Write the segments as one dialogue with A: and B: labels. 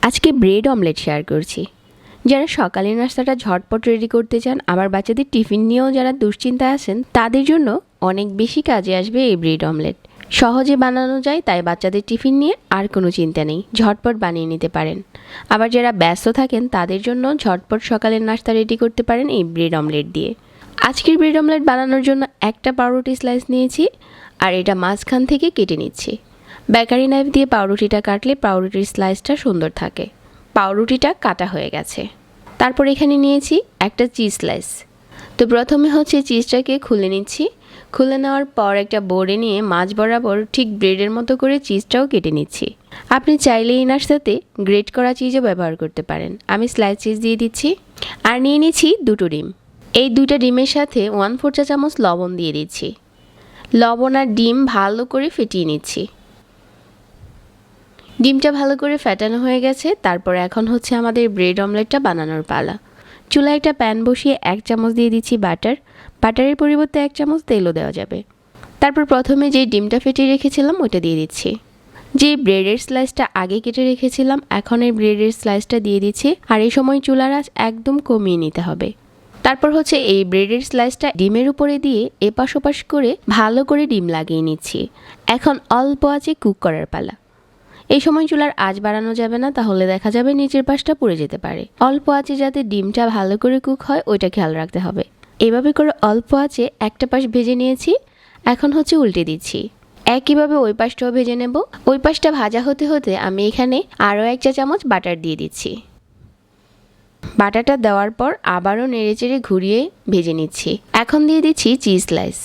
A: আজকে bread omelette share করছি। যারা সকালের নাস্তাটা ঝটপট রেডি করতে চান, আবার বাচ্চাদের টিফিন নিয়েও যারা দুশ্চিন্তায় আছেন, তাদের জন্য অনেক বেশি কাজে আসবে এই ব্রেড অমলেট। সহজে বানানো যায়, তাই বাচ্চাদের টিফিন নিয়ে আর কোনো চিন্তা নেই, ঝটপট বানিয়ে নিতে পারেন। আবার যারা ব্যস্ত থাকেন তাদের জন্য ঝটপট সকালের নাস্তা রেডি করতে পারেন এই ব্রেড অমলেট দিয়ে। আজকের ব্রেড অমলেট বানানোর জন্য একটা পাউরুটি স্লাইস নিয়েছি, আর এটা মাঝখান থেকে কেটে নিচ্ছি। বেকারি নাইফ দিয়ে পাউরুটিটা কাটলে পাউরুটির স্লাইসটা সুন্দর থাকে। পাউরুটিটা কাটা হয়ে গেছে। তারপর এখানে নিয়েছি একটা চিজ স্লাইস। তো প্রথমে হচ্ছে চিজটাকে খুলে নিচ্ছি। খুলে নেওয়ার পর একটা বোর্ডে নিয়ে মাঝ বরাবর ঠিক ব্রেডের মতো করে চিজটাও কেটে নিচ্ছি। আপনি চাইলে এই নাস্তাতে গ্রেট করা চিজও ব্যবহার করতে পারেন। আমি স্লাইস চিজ দিয়ে দিচ্ছি। আর নিয়ে নিচ্ছি দুটো ডিম। এই দুটো ডিমের সাথে 1/4 চা চামচ লবণ দিয়ে দিচ্ছি। লবণ আর ডিম ভালো করে ফেটিয়ে নিচ্ছি। ডিমটা ভালো করে ফেটানো হয়ে গেছে। তারপর এখন হচ্ছে আমাদের ব্রেড অমলেটটা বানানোর পালা। চুলায় একটা প্যান বসিয়ে 1 চামচ দিয়ে দিচ্ছি বাটার। বাটারের পরিবর্তে 1 চামচ তেলও দেওয়া যাবে। তারপর প্রথমে যে ডিমটা ফেটিয়ে রেখেছিলাম ওটা দিয়ে দিচ্ছি। যে ব্রেডের স্লাইসটা আগে কেটে রেখেছিলাম, এখন এই ব্রেডের স্লাইসটা দিয়ে দিচ্ছি। আর এই সময় চুলার আঁচ একদম কমিয়ে নিতে হবে। তারপর হচ্ছে এই ব্রেডের স্লাইসটা ডিমের উপরে দিয়ে এপাশ ওপাশ করে ভালো করে ডিম লাগিয়ে নিচ্ছি। এখন অল্প আঁচে কুক করার পালা। এই সময় চুলার আঁচ বাড়ানো যাবে না, তাহলে দেখা যাবে নিচের পাশটা পুড়ে যেতে পারে। অল্প আঁচে যাতে ডিমটা ভালো করে কুক হয় ওইটা খেয়াল রাখতে হবে। এভাবে করে অল্প আঁচে একটা পাশ ভেজে নিয়েছি। এখন হচ্ছে উল্টে দিচ্ছি। একইভাবে ওই পাশটাও ভেজে নেব। ওই পাশটা ভাজা হতে হতে আমি এখানে আরও 1 চা চামচ বাটার দিয়ে দিচ্ছি। বাটারটা দেওয়ার পর আবারও নেড়েচেড়ে ঘুরিয়ে ভেজে নিচ্ছি। এখন দিয়ে দিচ্ছি চিজ স্লাইস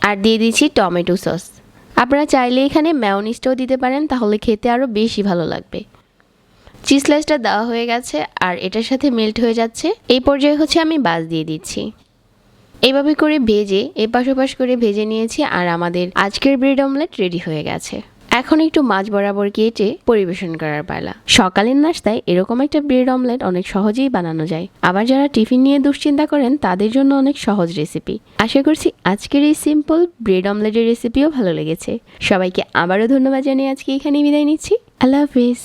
A: আর দিয়ে দিচ্ছি টমেটো সস। আপনারা চাইলে এখানে মেয়োনিজটাও দিতে পারেন, তাহলে খেতে আরও বেশি ভালো লাগবে। চিজ স্লাইসটা দেওয়া হয়ে গেছে আর এটার সাথে মেল্ট হয়ে যাচ্ছে। এই পর্যায়ে হচ্ছে আমি বাস দিয়ে দিচ্ছি। এইভাবে করে ভেজে এপাশ ওপাশ করে ভেজে নিয়েছি আর আমাদের আজকের ব্রেড অমলেট রেডি হয়ে গেছে। এখন একটু মাঝ বরাবর কেটে পরিবেশন করার পালা। সকালের নাস্তায় এরকম একটা ব্রেড অমলেট অনেক সহজেই বানানো যায়। আবার যারা টিফিন নিয়ে দুশ্চিন্তা করেন তাদের জন্য অনেক সহজ রেসিপি। আশা করছি আজকের এই সিম্পল ব্রেড অমলেটের রেসিপিও ভালো লেগেছে। সবাইকে আবারও ধন্যবাদ জানিয়ে আজকে এখানেই বিদায় নিচ্ছি। আল্লাহ হাফিজ।